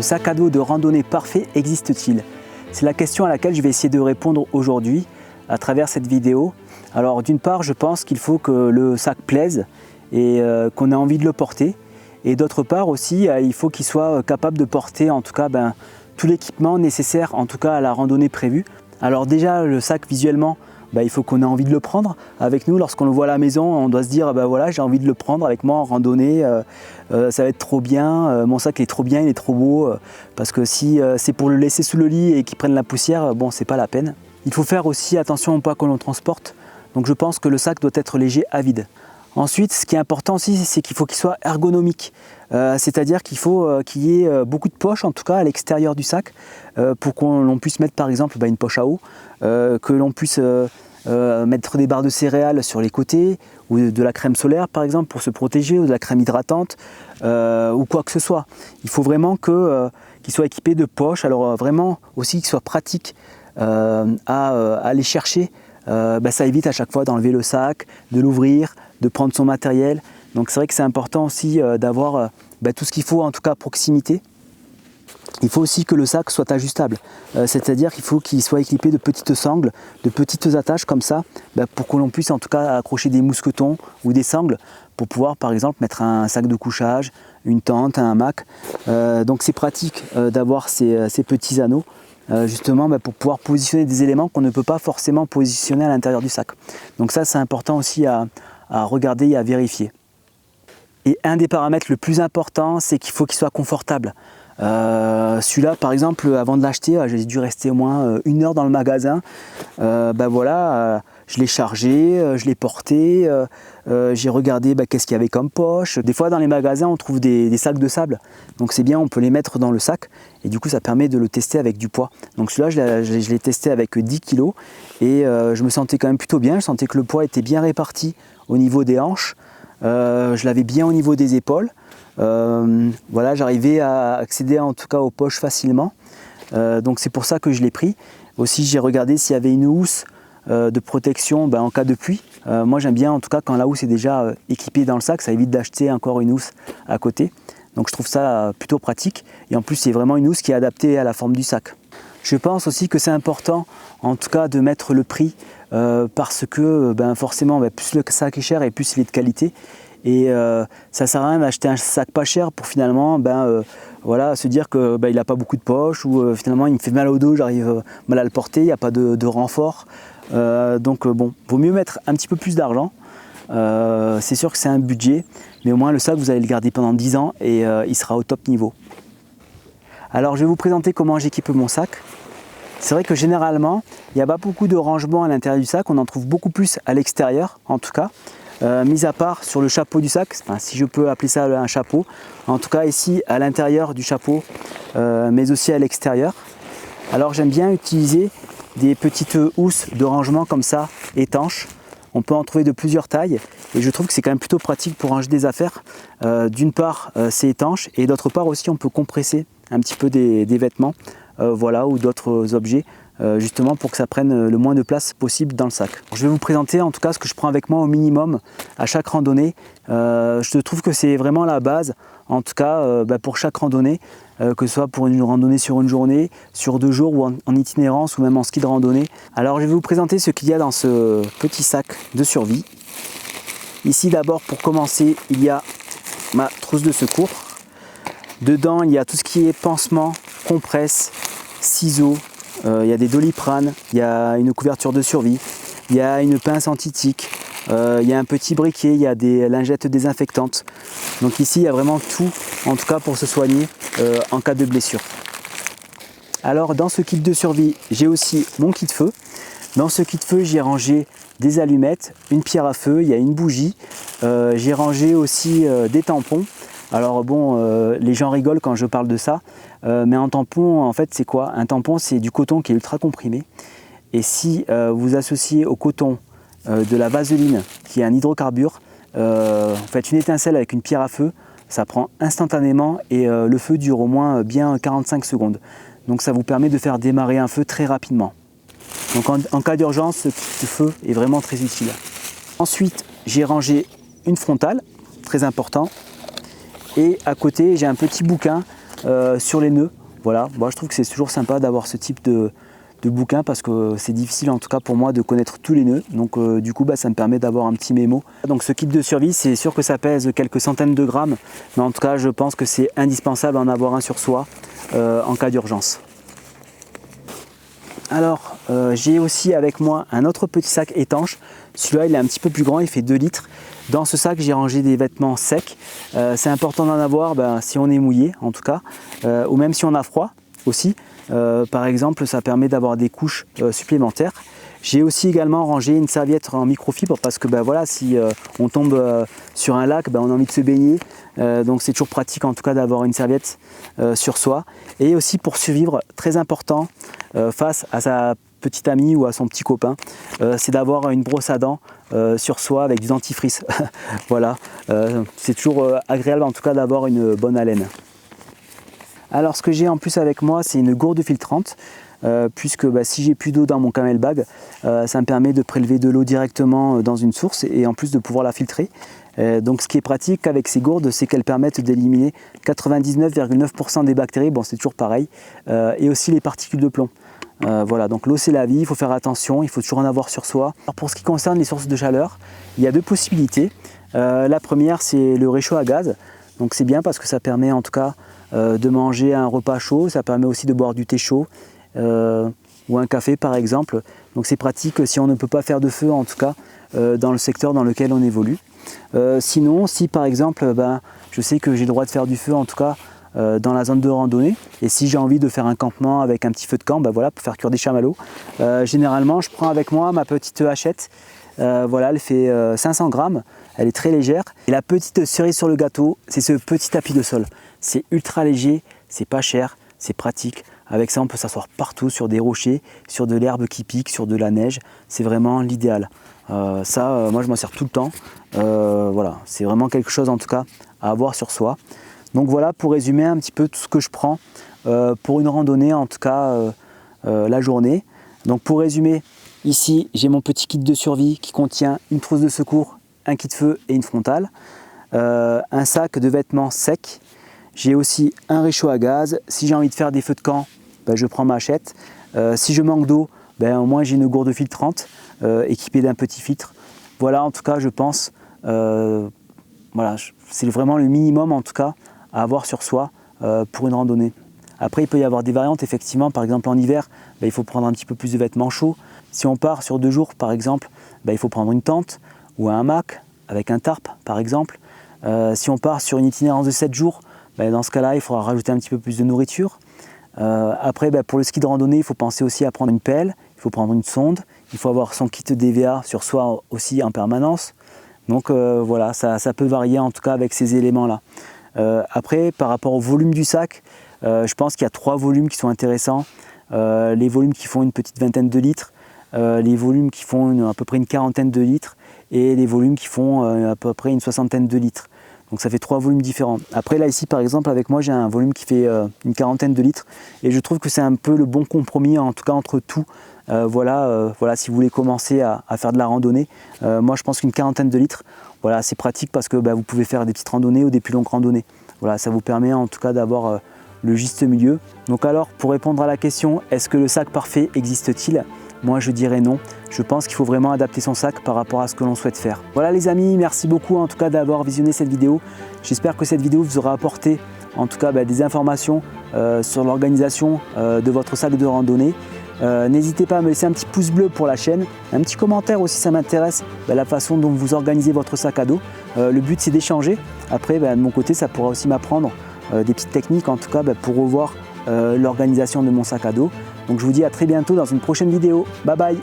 Le sac à dos de randonnée parfait existe-t-il? C'est la question à laquelle je vais essayer de répondre aujourd'hui à travers cette vidéo. Alors d'une part, je pense qu'il faut que le sac plaise et qu'on ait envie de le porter. Et d'autre part aussi, il faut qu'il soit capable de porter en tout cas tout l'équipement nécessaire en tout cas à la randonnée prévue. Alors déjà le sac visuellement, il faut qu'on ait envie de le prendre avec nous. Lorsqu'on le voit à la maison, on doit se dire voilà, j'ai envie de le prendre avec moi en randonnée, ça va être trop bien, mon sac est trop bien, il est trop beau, parce que si c'est pour le laisser sous le lit et qu'il prenne la poussière, bon, c'est pas la peine. Il faut faire aussi attention au poids que l'on transporte, donc je pense que le sac doit être léger à vide. Ensuite, ce qui est important aussi, c'est qu'il faut qu'il soit ergonomique, c'est-à-dire qu'il faut qu'il y ait beaucoup de poches, en tout cas à l'extérieur du sac, pour qu'on puisse mettre par exemple une poche à eau, que l'on puisse mettre des barres de céréales sur les côtés, ou de la crème solaire par exemple pour se protéger, ou de la crème hydratante, ou quoi que ce soit. Il faut vraiment qu'il soit équipé de poches, alors vraiment aussi qu'il soit pratique à aller chercher. Ça évite à chaque fois d'enlever le sac, de l'ouvrir, de prendre son matériel. Donc c'est vrai que c'est important aussi d'avoir tout ce qu'il faut, en tout cas à proximité. Il faut aussi que le sac soit ajustable, c'est-à-dire qu'il faut qu'il soit équipé de petites sangles, de petites attaches comme ça, pour que l'on puisse en tout cas accrocher des mousquetons ou des sangles pour pouvoir par exemple mettre un sac de couchage, une tente, un hamac. Donc c'est pratique d'avoir ces petits anneaux. Justement pour pouvoir positionner des éléments qu'on ne peut pas forcément positionner à l'intérieur du sac. Donc ça c'est important aussi à regarder et à vérifier. Et un des paramètres le plus important, c'est qu'il faut qu'il soit confortable. Celui-là par exemple, avant de l'acheter, j'ai dû rester au moins 1 heure dans le magasin. Je l'ai chargé, je l'ai porté, j'ai regardé qu'est-ce qu'il y avait comme poche. Des fois dans les magasins on trouve des sacs de sable, donc c'est bien, on peut les mettre dans le sac et du coup ça permet de le tester avec du poids. Donc celui-là je l'ai testé avec 10 kg et je me sentais quand même plutôt bien, je sentais que le poids était bien réparti au niveau des hanches, je l'avais bien au niveau des épaules. J'arrivais à accéder en tout cas aux poches facilement, donc c'est pour ça que je l'ai pris. Aussi j'ai regardé s'il y avait une housse de protection en cas de pluie. Moi j'aime bien en tout cas quand la housse est déjà équipée dans le sac, ça évite d'acheter encore une housse à côté. Donc je trouve ça plutôt pratique et en plus c'est vraiment une housse qui est adaptée à la forme du sac. Je pense aussi que c'est important en tout cas de mettre le prix parce que forcément plus le sac est cher et plus il est de qualité. Et ça sert à rien d'acheter un sac pas cher pour finalement se dire que il n'a pas beaucoup de poches ou finalement il me fait mal au dos, j'arrive mal à le porter, il n'y a pas de renfort. Vaut mieux mettre un petit peu plus d'argent. C'est sûr que c'est un budget, mais au moins le sac vous allez le garder pendant 10 ans et il sera au top niveau. Alors je vais vous présenter comment j'équipe mon sac. C'est vrai que généralement il n'y a pas beaucoup de rangement à l'intérieur du sac, on en trouve beaucoup plus à l'extérieur en tout cas. Mis à part sur le chapeau du sac, si je peux appeler ça un chapeau, en tout cas ici à l'intérieur du chapeau, mais aussi à l'extérieur. Alors j'aime bien utiliser des petites housses de rangement comme ça, étanches. On peut en trouver de plusieurs tailles et je trouve que c'est quand même plutôt pratique pour ranger des affaires. D'une part c'est étanche et d'autre part aussi on peut compresser un petit peu des vêtements ou d'autres objets. Justement pour que ça prenne le moins de place possible dans le sac. Je vais vous présenter en tout cas ce que je prends avec moi au minimum à chaque randonnée. Je trouve que c'est vraiment la base, en tout cas pour chaque randonnée, que ce soit pour une randonnée sur une journée, sur 2 jours ou en itinérance ou même en ski de randonnée. Alors je vais vous présenter ce qu'il y a dans ce petit sac de survie. Ici d'abord pour commencer il y a ma trousse de secours. Dedans il y a tout ce qui est pansement, compresse, ciseaux. Il y a des Doliprane, il y a une couverture de survie, il y a une pince anti-tic, il y a un petit briquet, il y a des lingettes désinfectantes. Donc ici il y a vraiment tout, en tout cas pour se soigner en cas de blessure. Alors dans ce kit de survie, j'ai aussi mon kit feu. Dans ce kit feu, j'ai rangé des allumettes, une pierre à feu, il y a une bougie. J'ai rangé aussi des tampons. Alors les gens rigolent quand je parle de ça, mais un tampon, en fait, c'est quoi? Un tampon, c'est du coton qui est ultra comprimé. Et si vous associez au coton de la vaseline, qui est un hydrocarbure, faites une étincelle avec une pierre à feu, ça prend instantanément et le feu dure au moins bien 45 secondes. Donc ça vous permet de faire démarrer un feu très rapidement. Donc en cas d'urgence, ce feu est vraiment très utile. Ensuite, j'ai rangé une frontale, très important. Et à côté, j'ai un petit bouquin sur les nœuds. Voilà, moi je trouve que c'est toujours sympa d'avoir ce type de bouquin parce que c'est difficile en tout cas pour moi de connaître tous les nœuds. Donc du coup ça me permet d'avoir un petit mémo. Donc ce kit de survie, c'est sûr que ça pèse quelques centaines de grammes, mais en tout cas je pense que c'est indispensable d'en avoir un sur soi en cas d'urgence. Alors j'ai aussi avec moi un autre petit sac étanche. Celui-là il est un petit peu plus grand, il fait 2 litres. Dans ce sac j'ai rangé des vêtements secs. C'est important d'en avoir si on est mouillé en tout cas, ou même si on a froid aussi. Par exemple, ça permet d'avoir des couches supplémentaires. J'ai aussi également rangé une serviette en microfibre parce que voilà, si on tombe sur un lac, on a envie de se baigner. Donc c'est toujours pratique en tout cas d'avoir une serviette sur soi. Et aussi pour survivre, très important face à sa petite amie ou à son petit copain, c'est d'avoir une brosse à dents sur soi avec du dentifrice. Voilà, c'est toujours agréable en tout cas d'avoir une bonne haleine. Alors ce que j'ai en plus avec moi, c'est une gourde filtrante, puisque si j'ai plus d'eau dans mon CamelBag, ça me permet de prélever de l'eau directement dans une source et en plus de pouvoir la filtrer. Donc ce qui est pratique avec ces gourdes, c'est qu'elles permettent d'éliminer 99,9% des bactéries, bon c'est toujours pareil, et aussi les particules de plomb. Voilà, donc l'eau c'est la vie, il faut faire attention, il faut toujours en avoir sur soi. Alors pour ce qui concerne les sources de chaleur, il y a 2 possibilités. La première c'est le réchaud à gaz, donc c'est bien parce que ça permet en tout cas de manger un repas chaud, ça permet aussi de boire du thé chaud ou un café par exemple. Donc c'est pratique si on ne peut pas faire de feu en tout cas dans le secteur dans lequel on évolue. Sinon, si par exemple je sais que j'ai le droit de faire du feu en tout cas dans la zone de randonnée, et si j'ai envie de faire un campement avec un petit feu de camp, voilà, pour faire cuire des chamallows, généralement je prends avec moi ma petite hachette. Voilà, elle fait 500 grammes, elle est très légère. Et la petite cerise sur le gâteau, c'est ce petit tapis de sol. C'est ultra léger, c'est pas cher, c'est pratique. Avec ça, on peut s'asseoir partout, sur des rochers, sur de l'herbe qui pique, sur de la neige. C'est vraiment l'idéal. Moi, je m'en sers tout le temps. Voilà, c'est vraiment quelque chose en tout cas à avoir sur soi. Donc voilà, pour résumer un petit peu tout ce que je prends pour une randonnée, en tout cas la journée. Donc pour résumer, ici, j'ai mon petit kit de survie qui contient une trousse de secours, un kit feu et une frontale, un sac de vêtements secs. J'ai aussi un réchaud à gaz. Si j'ai envie de faire des feux de camp, je prends ma hachette. Si je manque d'eau, au moins j'ai une gourde filtrante équipée d'un petit filtre. Voilà, en tout cas, je pense, voilà, c'est vraiment le minimum en tout cas à avoir sur soi pour une randonnée. Après, il peut y avoir des variantes, effectivement. Par exemple, en hiver, il faut prendre un petit peu plus de vêtements chauds. Si on part sur 2 jours, par exemple, il faut prendre une tente ou un hamac avec un tarp, par exemple. Si on part sur une itinérance de 7 jours, dans ce cas-là, il faudra rajouter un petit peu plus de nourriture. Après, pour le ski de randonnée, il faut penser aussi à prendre une pelle, il faut prendre une sonde, il faut avoir son kit DVA sur soi aussi en permanence. Donc voilà, ça peut varier en tout cas avec ces éléments-là. Après, par rapport au volume du sac, je pense qu'il y a 3 volumes qui sont intéressants. Les volumes qui font une petite vingtaine de litres, les volumes qui font à peu près une quarantaine de litres et les volumes qui font à peu près une soixantaine de litres. Donc ça fait 3 volumes différents. Après là ici par exemple avec moi j'ai un volume qui fait une quarantaine de litres et je trouve que c'est un peu le bon compromis en tout cas entre tout. Voilà, si vous voulez commencer à faire de la randonnée, moi je pense qu'une quarantaine de litres, voilà, c'est pratique parce que vous pouvez faire des petites randonnées ou des plus longues randonnées. Voilà, ça vous permet en tout cas d'avoir le juste milieu. Donc alors pour répondre à la question, est-ce que le sac parfait existe-t-il ? Moi je dirais non, je pense qu'il faut vraiment adapter son sac par rapport à ce que l'on souhaite faire. Voilà les amis, merci beaucoup en tout cas d'avoir visionné cette vidéo. J'espère que cette vidéo vous aura apporté en tout cas des informations sur l'organisation de votre sac de randonnée. N'hésitez pas à me laisser un petit pouce bleu pour la chaîne, un petit commentaire aussi, ça m'intéresse, la façon dont vous organisez votre sac à dos. Le but c'est d'échanger, après de mon côté ça pourra aussi m'apprendre des petites techniques en tout cas pour revoir l'organisation de mon sac à dos. Donc je vous dis à très bientôt dans une prochaine vidéo. Bye bye.